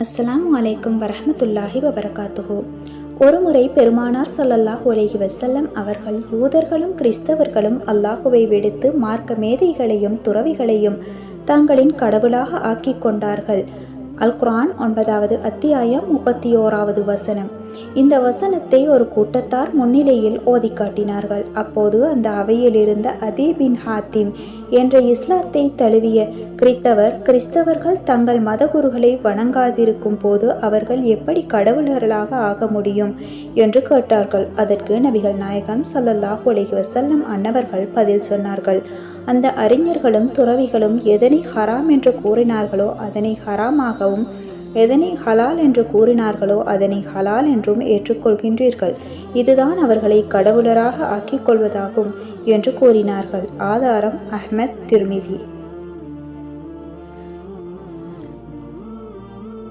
அஸ்ஸலாமு அலைக்கும் வரஹ்மத்துல்லாஹி வபரகாத்துஹு. ஒருமுறை பெருமானார் ஸல்லல்லாஹு அலைஹி வஸல்லம் அவர்கள் யூதர்களும் கிறிஸ்தவர்களும் அல்லாஹுவை விடுத்து மார்க்க மேதைகளையும் துறவிகளையும் தங்களின் கடவுளாக ஆக்கிக் கொண்டார்கள். அல் குர்ஆன் 9வது அத்தியாயம் 31வது வசனம். இந்த வசனத்தை ஒரு கூட்டத்தார் முன்னிலையில் ஓதி காட்டினார்கள். அப்போது அந்த அவையில் இருந்த அதீ பின் ஹாத்திம் என்ற இஸ்லாத்தை தழுவிய கிறிஸ்தவர்கள் தங்கள் மதகுருகளை வணங்காதிருக்கும் போது அவர்கள் எப்படி கடவுளர்களாக ஆக முடியும் என்று கேட்டார்கள். அதற்கு நபிகள் நாயகம் ஸல்லல்லாஹு அலைஹி வஸல்லம் அன்னவர்கள் பதில் சொன்னார்கள், அந்த அறிஞர்களும் துறவிகளும் எதனை ஹராம் என்று கூறினார்களோ அதனை ஹராமாகவும், எதனை ஹலால் என்று கூறினார்களோ அதனை ஹலால் என்றும் ஏற்றுக்கொள்கின்றீர்கள். இதுதான் அவர்களை கடவுளராக ஆக்கிக் கொள்வதாகும் என்று கூறினார்கள். ஆதாரம் அஹ்மத், திர்மிதி.